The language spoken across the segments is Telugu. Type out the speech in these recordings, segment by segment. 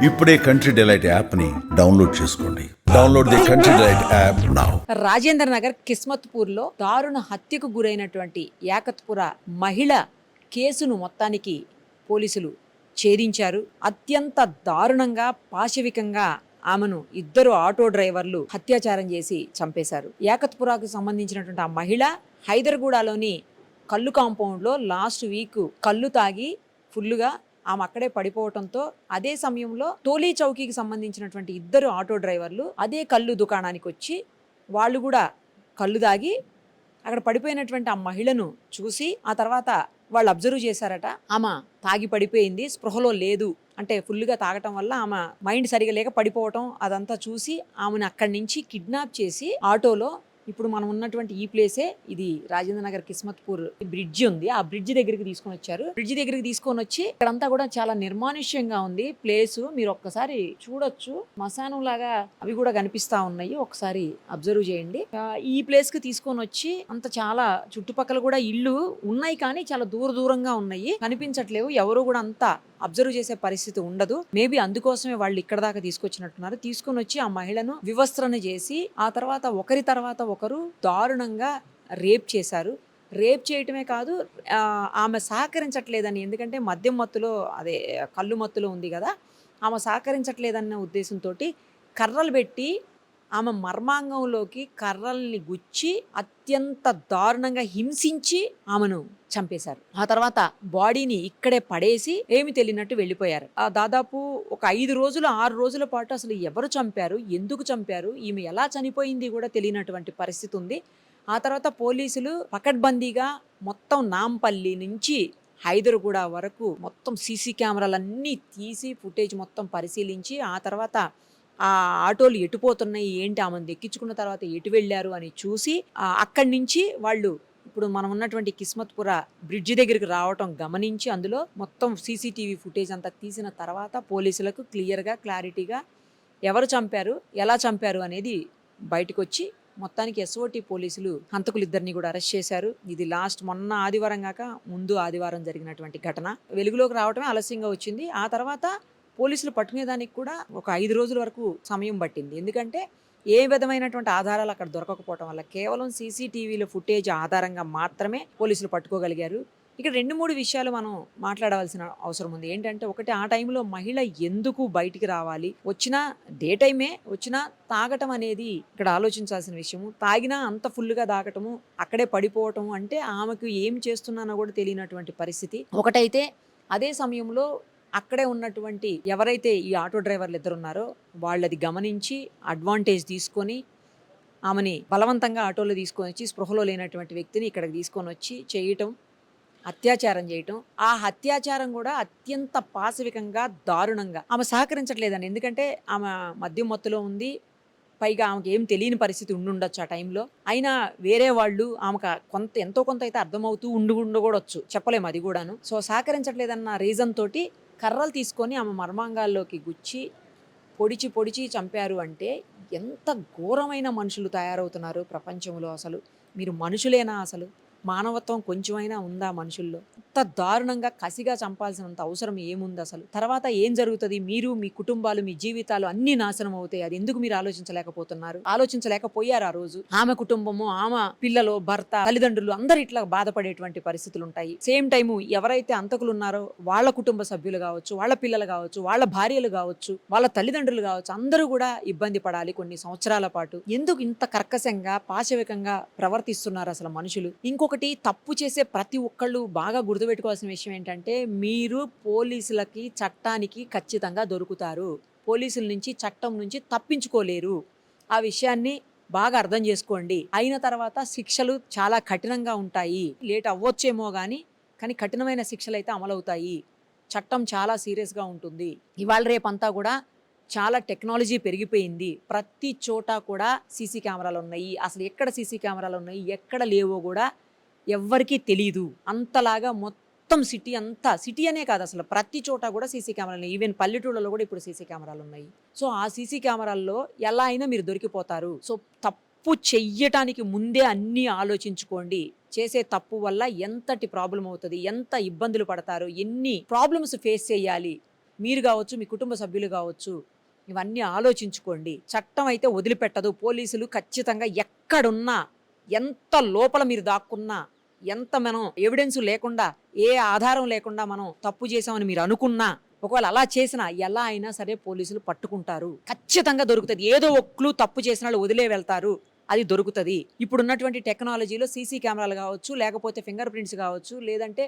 ఇప్పుడే కంట్రీ డిలైట్ యాప్ ని డౌన్లోడ్ చేసుకోండి. Download the country delight app now. Rajendra Nagar Kismatpur లో దారుణ హత్యకు గురైనటువంటి యాకత్పుర మహిళ కేసును మొత్తానికి పోలీసులు ఛేదించారు. అత్యంత దారుణంగా పాశవికంగా ఆమెను ఇద్దరు ఆటో డ్రైవర్లు అత్యాచారం చేసి చంపేశారు. యాకత్పురాకు సంబంధించినటువంటి ఆ మహిళ హైదర్గూడలోని కల్లు కాంపౌండ్లో లాస్ట్ వీక్ కళ్ళు తాగి ఫుల్లుగా ఆమె అక్కడే పడిపోవడంతో అదే సమయంలో టోలీ చౌకీకి సంబంధించినటువంటి ఇద్దరు ఆటో డ్రైవర్లు అదే కళ్ళు దుకాణానికి వచ్చి వాళ్ళు కూడా కళ్ళు తాగి అక్కడ పడిపోయినటువంటి ఆ మహిళను చూసి ఆ తర్వాత వాళ్ళు అబ్జర్వ్ చేశారట. ఆమె తాగి పడిపోయింది, స్పృహలో లేదు, అంటే ఫుల్గా తాగటం వల్ల ఆమె మైండ్ సరిగా లేక పడిపోవటం అదంతా చూసి ఆమెను అక్కడి నుంచి కిడ్నాప్ చేసి ఆటోలో ఇప్పుడు మనం ఉన్నటువంటి ఈ ప్లేసే ఇది రాజేంద్ర నగర్ కిస్మత్పూర్ బ్రిడ్జి ఉంది, ఆ బ్రిడ్జి దగ్గరికి తీసుకొని వచ్చారు. బ్రిడ్జి దగ్గరికి తీసుకొని వచ్చి ఇక్కడంతా కూడా చాలా నిర్మానుష్యంగా ఉంది ప్లేస్. మీరు ఒక్కసారి చూడొచ్చు, మశానం లాగా అవి కూడా కనిపిస్తా ఉన్నాయి, ఒకసారి అబ్జర్వ్ చేయండి. ఈ ప్లేస్ కి తీసుకొని వచ్చి అంత చాలా చుట్టుపక్కల కూడా ఇల్లు ఉన్నాయి కానీ చాలా దూరంగా ఉన్నాయి, కనిపించట్లేవు. ఎవరు కూడా అంతా అబ్జర్వ్ చేసే పరిస్థితి ఉండదు. మేబీ అందుకోసమే వాళ్ళు ఇక్కడ దాకా తీసుకొచ్చినట్టున్నారు. తీసుకొని వచ్చి ఆ మహిళను వివస్త్రణ చేసి ఆ తర్వాత ఒకరి తర్వాత ఒకరు దారుణంగా రేప్ చేశారు. రేప్ చేయటమే కాదు, ఆమె సహకరించట్లేదని, ఎందుకంటే మద్యం మత్తులో అదే కళ్ళు మత్తులో ఉంది కదా, ఆమె సహకరించట్లేదన్న ఉద్దేశంతో కర్రలు పెట్టి ఆమె మర్మాంగంలోకి కర్రల్ని గుచ్చి అత్యంత దారుణంగా హింసించి ఆమెను చంపేశారు. ఆ తర్వాత బాడీని ఇక్కడే పడేసి ఏమి తెలియనట్టు వెళ్ళిపోయారు. దాదాపు ఒక 5 రోజులు 6 రోజుల పాటు అసలు ఎవరు చంపారు, ఎందుకు చంపారు, ఈమె ఎలా చనిపోయింది కూడా తెలియనటువంటి పరిస్థితి ఉంది. ఆ తర్వాత పోలీసులు పకడ్బందీగా మొత్తం నాంపల్లి నుంచి హైదర్గూడ వరకు మొత్తం సీసీ కెమెరాలన్నీ తీసి ఫుటేజ్ మొత్తం పరిశీలించి ఆ తర్వాత ఆ ఆటోలు ఎటుపోతున్నాయి ఏంటి, ఆమెను ఎక్కించుకున్న తర్వాత ఎటు వెళ్ళారు అని చూసి అక్కడి నుంచి వాళ్ళు ఇప్పుడు మనం ఉన్నటువంటి కిస్మత్పుర బ్రిడ్జి దగ్గరికి రావటం గమనించి అందులో మొత్తం సీసీటీవీ ఫుటేజ్ అంతా తీసిన తర్వాత పోలీసులకు క్లియర్గా క్లారిటీగా ఎవరు చంపారు, ఎలా చంపారు అనేది బయటకు వచ్చి మొత్తానికి ఎస్ఓటీ పోలీసులు హంతకులిద్దరిని కూడా అరెస్ట్ చేశారు. ఇది లాస్ట్ మొన్న ఆదివారం కాక ముందు ఆదివారం జరిగినటువంటి ఘటన. వెలుగులోకి రావటమే ఆలస్యంగా వచ్చింది. ఆ తర్వాత పోలీసులు పట్టుకునేదానికి కూడా ఒక 5 రోజుల వరకు సమయం పట్టింది. ఎందుకంటే ఏ విధమైనటువంటి ఆధారాలు అక్కడ దొరకకపోవడం వల్ల కేవలం సీసీటీవీల ఫుటేజ్ ఆధారంగా మాత్రమే పోలీసులు పట్టుకోగలిగారు. ఇక్కడ 2-3 విషయాలు మనం మాట్లాడవలసిన అవసరం ఉంది. ఏంటంటే ఒకటి, ఆ టైంలో మహిళ ఎందుకు బయటికి రావాలి, వచ్చినా డే టైమే వచ్చినా తాగటం అనేది ఇక్కడ ఆలోచించాల్సిన విషయము. తాగినా అంత ఫుల్గా తాగటము, అక్కడే పడిపోవటము అంటే ఆమెకు ఏం చేస్తున్నానో కూడా తెలియనటువంటి పరిస్థితి ఒకటైతే. అదే సమయంలో అక్కడే ఉన్నటువంటి ఎవరైతే ఈ ఆటో డ్రైవర్లు ఇద్దరు ఉన్నారో వాళ్ళది గమనించి అడ్వాంటేజ్ తీసుకొని ఆమెని బలవంతంగా ఆటోలో తీసుకొని వచ్చి స్పృహలో లేనటువంటి వ్యక్తిని ఇక్కడికి తీసుకొని వచ్చి చేయటం, అత్యాచారం చేయటం. ఆ అత్యాచారం కూడా అత్యంత పాశవికంగా దారుణంగా. ఆమె సహకరించట్లేదని, ఎందుకంటే ఆమె మద్యం మత్తులో ఉంది, పైగా ఆమెకి ఏం తెలియని పరిస్థితి ఉండుండొచ్చు ఆ టైంలో. అయినా వేరే వాళ్ళు ఆమెకు ఎంతో కొంత అయితే అర్థమవుతూ ఉండకూడొచ్చు, చెప్పలేము అది కూడాను. సో సహకరించట్లేదన్న రీజన్ తోటి కర్రలు తీసుకొని ఆమె మర్మాంగాల్లోకి గుచ్చి పొడిచి చంపారు. అంటే ఎంత ఘోరమైన మనుషులు తయారవుతున్నారు ప్రపంచంలో. అసలు మీరు మనుషులేనా? అసలు మానవత్వం కొంచెమైనా ఉందా మనుషుల్లో? ఇంత దారుణంగా కసిగా చంపాల్సినంత అవసరం ఏముంది అసలు? తర్వాత ఏం జరుగుతుంది? మీరు, మీ కుటుంబాలు, మీ జీవితాలు అన్ని నాశనం అవుతాయి. అది ఎందుకు మీరు ఆలోచించలేకపోతున్నారు? ఆలోచించలేకపోయారు ఆ రోజు. ఆమె కుటుంబము, ఆమె పిల్లలు, భర్త, తల్లిదండ్రులు అందరు ఇట్లా బాధపడేటువంటి పరిస్థితులు ఉంటాయి. సేమ్ టైము ఎవరైతే అంతకులు ఉన్నారో వాళ్ళ కుటుంబ సభ్యులు కావచ్చు, వాళ్ళ పిల్లలు కావచ్చు, వాళ్ళ భార్యలు కావచ్చు, వాళ్ళ తల్లిదండ్రులు కావచ్చు, అందరూ కూడా ఇబ్బంది పడాలి కొన్ని సంవత్సరాల పాటు. ఎందుకు ఇంత కర్కశంగా పాశవికంగా ప్రవర్తిస్తున్నారు అసలు మనుషులు? ఇంకొకటి, తప్పు చేసే ప్రతి ఒక్కళ్ళు బాగా గుర్తుపెట్టుకోవాల్సిన విషయం ఏంటంటే మీరు పోలీసులకి, చట్టానికి ఖచ్చితంగా దొరుకుతారు. పోలీసుల నుంచి, చట్టం నుంచి తప్పించుకోలేరు. ఆ విషయాన్ని బాగా అర్థం చేసుకోండి. అయిన తర్వాత శిక్షలు చాలా కఠినంగా ఉంటాయి. లేట్ అవ్వచ్చేమో కానీ కఠినమైన శిక్షలు అయితే అమలవుతాయి. చట్టం చాలా సీరియస్గా ఉంటుంది. ఇవాళ రేపంతా కూడా చాలా టెక్నాలజీ పెరిగిపోయింది. ప్రతి చోట కూడా సీసీ కెమెరాలు ఉన్నాయి. అసలు ఎక్కడ సీసీ కెమెరాలు ఉన్నాయి, ఎక్కడ లేవో కూడా ఎవ్వరికీ తెలీదు. అంతలాగా మొత్తం సిటీ అనే కాదు, అసలు ప్రతి చోట కూడా సీసీ కెమెరాలు ఉన్నాయి. ఈవెన్ పల్లెటూళ్ళలో కూడా ఇప్పుడు సీసీ కెమెరాలు ఉన్నాయి. సో ఆ సీసీ కెమెరాల్లో ఎలా అయినా మీరు దొరికిపోతారు. సో తప్పు చెయ్యటానికి ముందే అన్నీ ఆలోచించుకోండి. చేసే తప్పు వల్ల ఎంతటి ప్రాబ్లం అవుతుంది, ఎంత ఇబ్బందులు పడతారు, ఎన్ని ప్రాబ్లమ్స్ ఫేస్ చేయాలి, మీరు కావచ్చు, మీ కుటుంబ సభ్యులు కావచ్చు, ఇవన్నీ ఆలోచించుకోండి. చట్టం అయితే వదిలిపెట్టదు. పోలీసులు ఖచ్చితంగా ఎక్కడున్నా, ఎంత లోపల మీరు దాక్కున్నా, ఎంత మనం ఎవిడెన్స్ లేకుండా, ఏ ఆధారం లేకుండా మనం తప్పు చేసామని మీరు అనుకున్నా, ఒకవేళ అలా చేసినా ఎలా అయినా సరే పోలీసులు పట్టుకుంటారు. ఖచ్చితంగా దొరుకుతుంది. ఏదో ఒక్కలు తప్పు చేసిన వాళ్ళు వదిలే వెళ్తారు, అది దొరుకుతుంది. ఇప్పుడు ఉన్నటువంటి టెక్నాలజీలో సీసీ కెమెరాలు కావచ్చు, లేకపోతే ఫింగర్ ప్రింట్స్ కావచ్చు, లేదంటే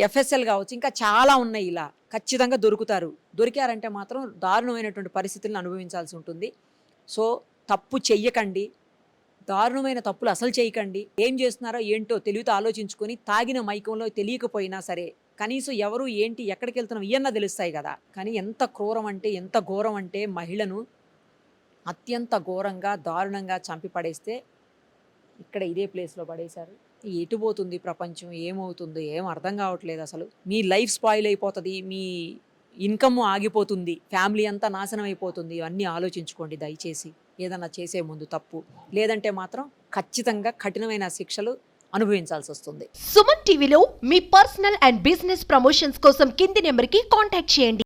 ఎఫ్ఎస్ఎల్ కావచ్చు, ఇంకా చాలా ఉన్నాయి. ఇలా ఖచ్చితంగా దొరుకుతారు. దొరికారంటే మాత్రం దారుణమైనటువంటి పరిస్థితులను అనుభవించాల్సి ఉంటుంది. సో తప్పు చెయ్యకండి, దారుణమైన తప్పులు అసలు చేయకండి. ఏం చేస్తున్నారో ఏంటో తెలివితో ఆలోచించుకొని, తాగిన మైకంలో తెలియకపోయినా సరే కనీసం ఎవరు ఏంటి ఎక్కడికి వెళ్తున్నాం ఇవన్నా తెలుస్తాయి కదా. కానీ ఎంత క్రూరం అంటే, ఎంత ఘోరం అంటే, మహిళను అత్యంత ఘోరంగా దారుణంగా చంపి పడేస్తే ఇక్కడ ఇదే ప్లేస్లో పడేశారు. ఎటు పోతుంది ప్రపంచం, ఏమవుతుందో ఏం అర్థం కావట్లేదు అసలు. మీ లైఫ్ స్పాయిల్ అయిపోతుంది, మీ ఇన్కమ్ ఆగిపోతుంది, ఫ్యామిలీ అంతా నాశనం అయిపోతుంది. ఇవన్నీ ఆలోచించుకోండి దయచేసి, ఏదన్నా చేసే ముందు తప్పు. లేదంటే మాత్రం ఖచ్చితంగా కఠినమైన శిక్షలు అనుభవించాల్సి వస్తుంది. సుమన్ టీవీలో మీ పర్సనల్ అండ్ బిజినెస్ ప్రమోషన్స్ కోసం కింది నెంబర్కి కాంటాక్ట్ చేయండి.